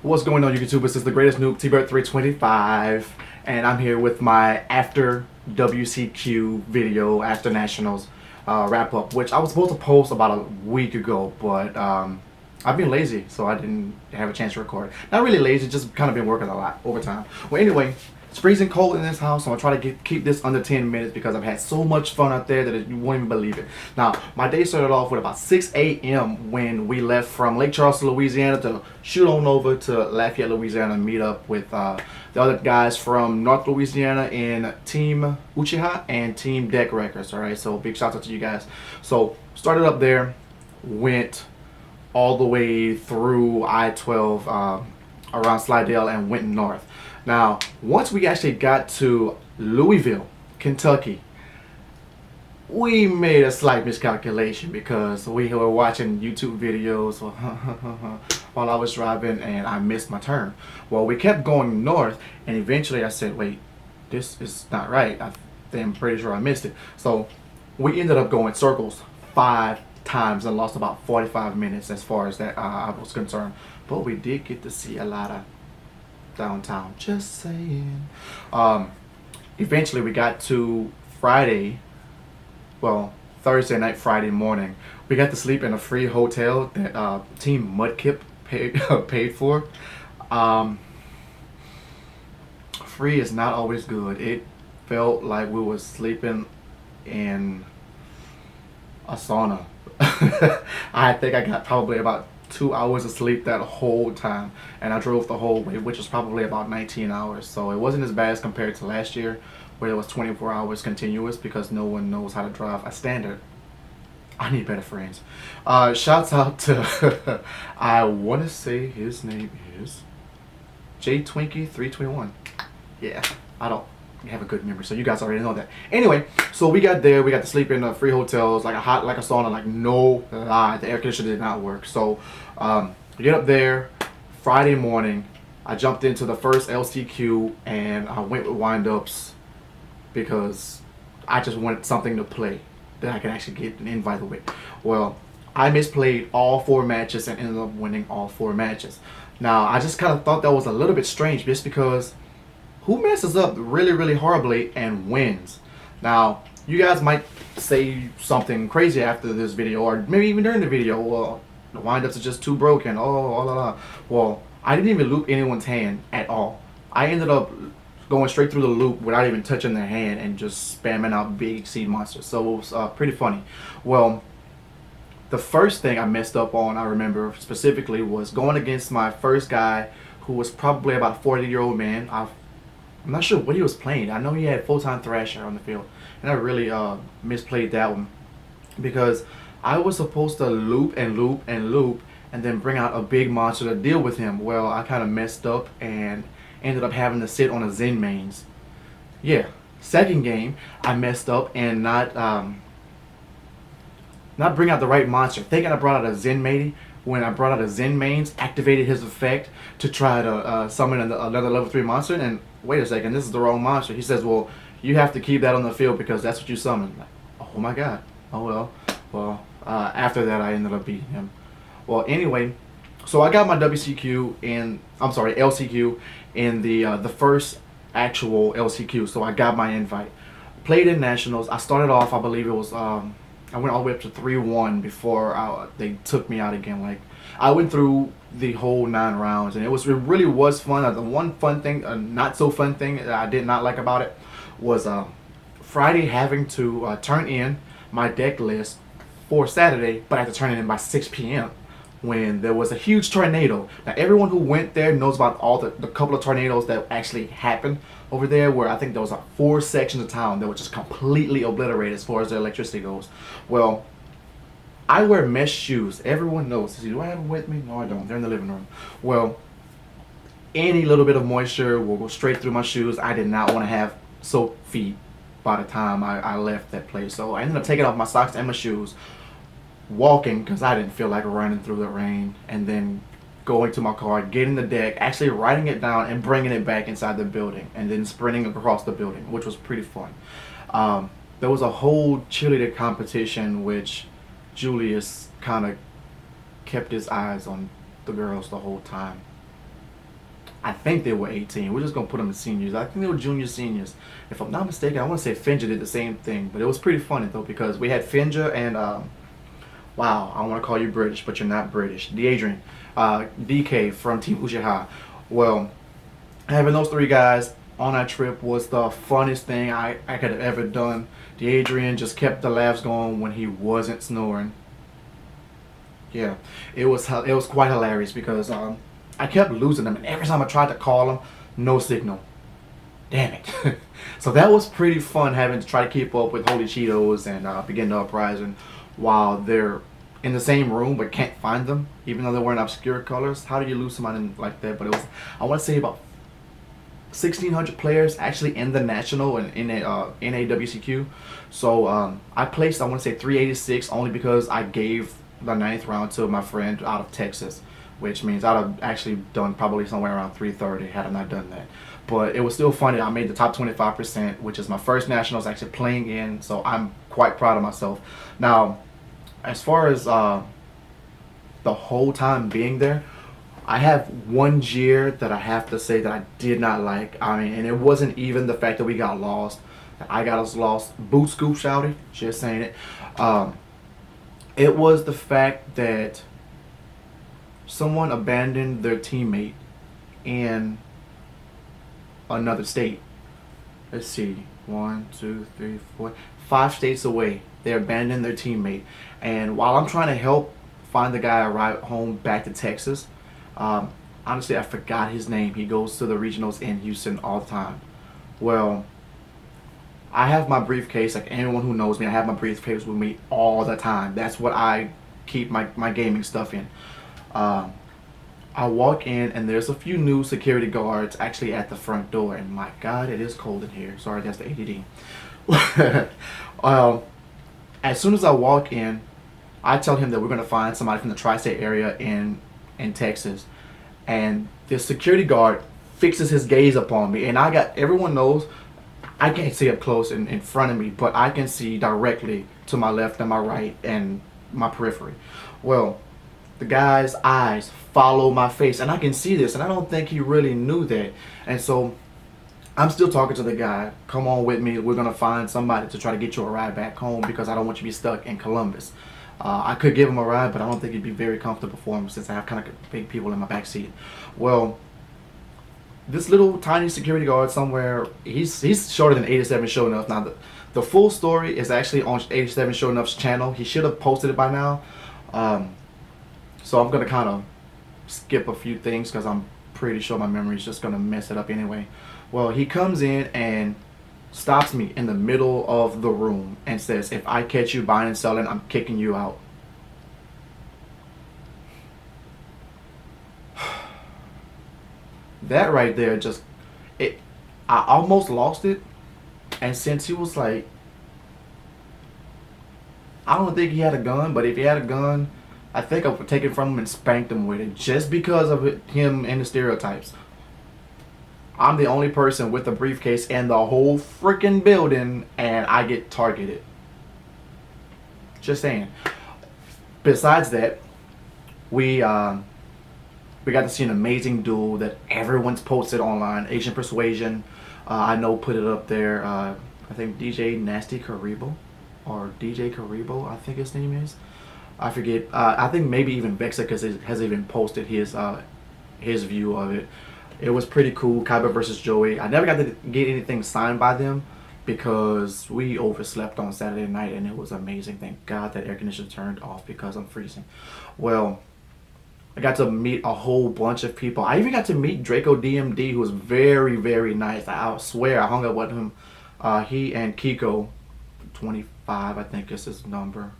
What's going on, YouTube? This is the greatest noob, T-Bird325, and I'm here with my after WCQ video, after Nationals wrap up, which I was supposed to post about a week ago, but I've been lazy, so I didn't have a chance to record. Not really lazy, just kind of been working a lot overtime. Well, anyway, it's freezing cold in this house, so I'm gonna try to keep this under 10 minutes because I've had so much fun out there that you won't even believe it. Now, my day started off with about 6 a.m. when we left from Lake Charleston, Louisiana to shoot on over to Lafayette, Louisiana and meet up with the other guys from North Louisiana in Team Uchiha and Team Deck Records. Alright, so big shout out to you guys. So, started up there, went all the way through I-12 around Slidell and went north. Now, once we actually got to Louisville, Kentucky, we made a slight miscalculation because we were watching YouTube videos while I was driving and I missed my turn. Well, we kept going north and eventually I said, wait, this is not right. I'm pretty sure I missed it. So we ended up going circles 5 times and lost about 45 minutes as far as that I was concerned. But we did get to see a lot of downtown, just saying. Eventually we got to Friday, well, Thursday night, Friday morning. We got to sleep in a free hotel that Team Mudkip paid for. Free is not always good. It felt like we were sleeping in a sauna. I think I got probably about 2 hours of sleep that whole time, and I drove the whole way, which was probably about 19 hours. So it wasn't as bad as compared to last year where it was 24 hours continuous because no one knows how to drive a standard. I need better friends. Shouts out to I want to say his name is JTwinkie321. Yeah, I don't have a good memory, so you guys already know that. Anyway, so we got there, we got to sleep in free hotels, like a sauna, like no lie, the air conditioner did not work. So we get up there Friday morning. I jumped into the first LCQ and I went with wind-ups because I just wanted something to play that I could actually get an invite with. Well, I misplayed all 4 matches and ended up winning all 4 matches. Now, I just kind of thought that was a little bit strange just because who messes up really horribly and wins? Now, you guys might say something crazy after this video, or maybe even during the video. Well, the windups are just too broken. Well, I didn't even loop anyone's hand at all. I ended up going straight through the loop without even touching their hand and just spamming out big seed monsters. So it was pretty funny. Well, the first thing I messed up on, I remember specifically, was going against my first guy who was probably about a 40-year-old man. I'm not sure what he was playing. I know he had full-time Thrasher on the field, and I really misplayed that one because I was supposed to loop and loop and loop and then bring out a big monster to deal with him. Well, I kind of messed up and ended up having to sit on a Zen mains. Yeah, second game I messed up and not bring out the right monster, thinking I brought out a Zen matey. When I brought out a Zen mains, activated his effect to try to summon another level 3 monster, and wait a second, this is the wrong monster. He says, well, you have to keep that on the field because that's what you summoned. Like, oh my god. Oh well. After that I ended up beating him. Well, anyway, so I got my WCQ in, LCQ in the first actual LCQ, so I got my invite. Played in Nationals. I started off, I believe it was, I went all the way up to 3-1 before they took me out again. Like, I went through the whole 9 rounds, and it really was fun. The one fun thing, not so fun thing that I did not like about it was Friday having to turn in my deck list for Saturday, but I had to turn it in by 6 p.m. when there was a huge tornado. Now, everyone who went there knows about all the couple of tornadoes that actually happened over there, where I think there was like 4 sections of town that were just completely obliterated as far as the electricity goes. Well, I wear mesh shoes. Everyone knows. Do I have them with me? No, I don't. They're in the living room. Well, any little bit of moisture will go straight through my shoes. I did not want to have soaked feet by the time I left that place. So I ended up taking off my socks and my shoes, walking because I didn't feel like running through the rain, and then going to my car, getting the deck, actually writing it down and bringing it back inside the building, and then sprinting across the building, which was pretty fun. There was a whole cheerleader competition which Julius kind of kept his eyes on the girls the whole time. I think they were 18. We're just gonna put them as seniors. I think they were junior seniors. If I'm not mistaken, I want to say Finja did the same thing, but it was pretty funny though because we had Finja and wow, I want to call you British, but you're not British. Deadrian, DK from Team Uchiha. Well, having those three guys on that trip was the funnest thing I could have ever done. Deadrian just kept the laughs going when he wasn't snoring. Yeah, it was quite hilarious because I kept losing them, and every time I tried to call him, no signal. Damn it. So that was pretty fun having to try to keep up with Holy Cheetos and Begin the Uprising while they're in the same room but can't find them, even though they're wearing obscure colors. How do you lose somebody like that? But it was, I want to say about 1,600 players actually in the national and in a WCQ. So I placed, I want to say 386 only because I gave the ninth round to my friend out of Texas, which means I'd have actually done probably somewhere around 330 had I not done that. But it was still funny. I made the top 25%, which is my first nationals actually playing in, so I'm quite proud of myself. Now, as far as the whole time being there, I have one year that I have to say that I did not like. I mean, and it wasn't even the fact that we got lost. That I got us lost. Boot scoop shouty. Just saying it. It was the fact that someone abandoned their teammate in another state. Let's see. 1, 2, 3, 4, 5 states away. They abandoned their teammate. And while I'm trying to help find the guy a ride home back to Texas, honestly, I forgot his name. He goes to the regionals in Houston all the time. Well, I have my briefcase. Like anyone who knows me, I have my briefcase with me all the time. That's what I keep my gaming stuff in. I walk in and there's a few new security guards actually at the front door. And my God, it is cold in here. Sorry, that's the ADD. As soon as I walk in, I tell him that we're going to find somebody from the tri-state area in Texas, and the security guard fixes his gaze upon me, and everyone knows I can't see up close in front of me, but I can see directly to my left and my right and my periphery. Well, the guy's eyes follow my face, and I can see this, and I don't think he really knew that. And so I'm still talking to the guy. Come on with me. We're going to find somebody to try to get you a ride back home because I don't want you to be stuck in Columbus. I could give him a ride, but I don't think it'd be very comfortable for him since I have kind of big people in my back seat. Well, this little tiny security guard somewhere, he's shorter than 87 Show Enough. Now, the full story is actually on 87 Show Enough's channel. He should have posted it by now. So I'm going to kind of skip a few things because I'm pretty sure my memory is just going to mess it up anyway. Well, he comes in and stops me in the middle of the room and says, if I catch you buying and selling, I'm kicking you out. That right there just, I almost lost it. And since he was like, I don't think he had a gun, but if he had a gun, I think I would take it from him and spanked him with it just because of him and the stereotypes. I'm the only person with a briefcase in the whole freaking building, and I get targeted. Just saying. Besides that, we got to see an amazing duel that everyone's posted online. Asian Persuasion, I know, put it up there. I think DJ Nasty Karibo, or DJ Karibo, I think his name is. I forget. I think maybe even Vexa has even posted his view of it. It was pretty cool. Kaiba versus Joey. I never got to get anything signed by them because we overslept on Saturday night, and it was amazing. Thank God that air conditioner turned off because I'm freezing. Well, I got to meet a whole bunch of people. I even got to meet Draco DMD, who was very, very nice. I swear I hung up with him. He and Kiko, 25 I think is his number.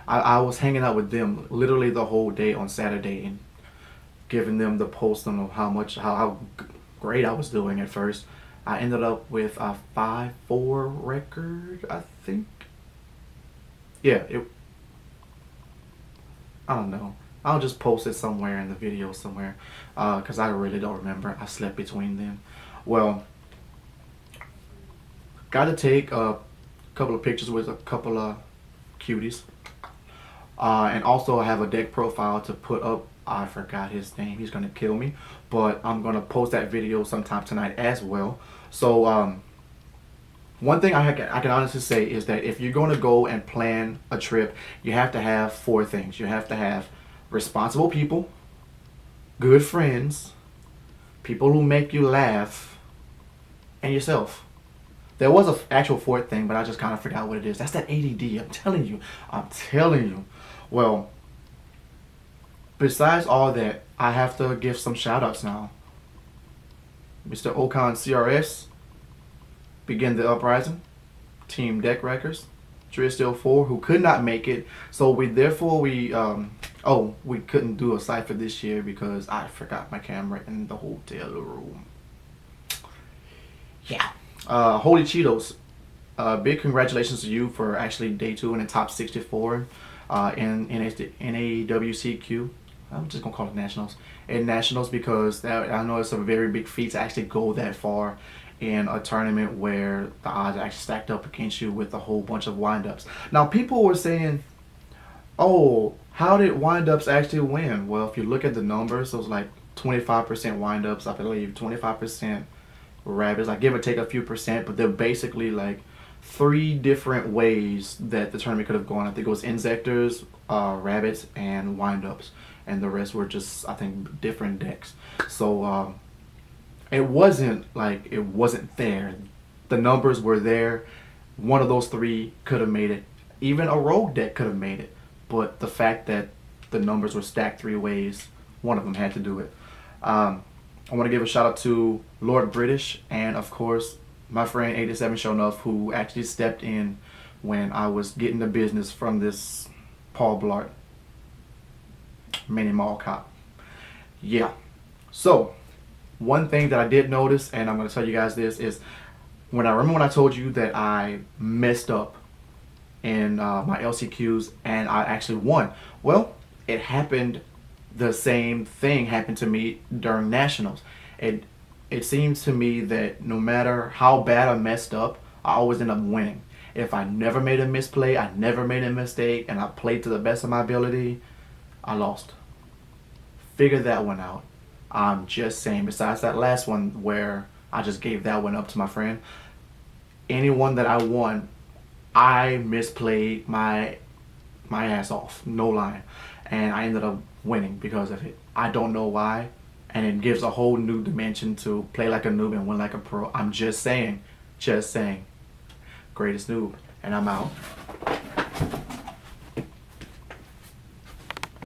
I was hanging out with them literally the whole day on Saturday and giving them the post on how great I was doing at first. I ended up with a 5-4 record, I think. Yeah, I don't know. I'll just post it somewhere in the video somewhere because I really don't remember. I slept between them. Well, got to take a couple of pictures with a couple of cuties. And also I have a deck profile to put up I forgot his name. He's gonna kill me, but I'm gonna post that video sometime tonight as well. So one thing I can honestly say is that if you're going to go and plan a trip, you have to have four things. You have to have responsible people, good friends, people who make you laugh, and yourself. There was an actual fourth thing, but I just kind of forgot what it is. That's that ADD. I'm telling you. I'm telling you. Well, besides all that, I have to give some shout outs now. Mr. Okan CRS, Begin the Uprising, Team Deck Wreckers, Tristil 4, who could not make it. So we couldn't do a cipher this year because I forgot my camera in the hotel room. Yeah. Holy Cheetos, big congratulations to you for actually day 2 in the top 64 in WCQ. I'm just gonna call it nationals. In nationals, because I know it's a very big feat to actually go that far in a tournament where the odds are actually stacked up against you with a whole bunch of windups. Now people were saying, "Oh, how did windups actually win?" Well, if you look at the numbers, it was like 25% windups, I believe, 25% rabbits. I give or take a few percent, but they're basically like 3 different ways that the tournament could have gone. I think it was insectors, rabbits, and windups, and the rest were just, I think, different decks. So it wasn't like it wasn't there. The numbers were there. One of those 3 could have made it. Even a rogue deck could have made it. But the fact that the numbers were stacked 3 ways, one of them had to do it. I want to give a shout out to Lord British and, of course, my friend 87 Shonuff, who actually stepped in when I was getting the business from this Paul Blart mini mall cop. Yeah. So one thing that I did notice, and I'm going to tell you guys this, is when I told you that I messed up in my LCQs and I actually won. Well, it happened. The same thing happened to me during nationals. It seems to me that no matter how bad I messed up, I always end up winning. If I never made a misplay, I never made a mistake, and I played to the best of my ability, I lost. Figure that one out. I'm just saying, besides that last one where I just gave that one up to my friend, anyone that I won, I misplayed my ass off, no lying, and I ended up winning because of it. I don't know why, and it gives a whole new dimension to play like a noob and win like a pro. I'm just saying, greatest noob, and I'm out.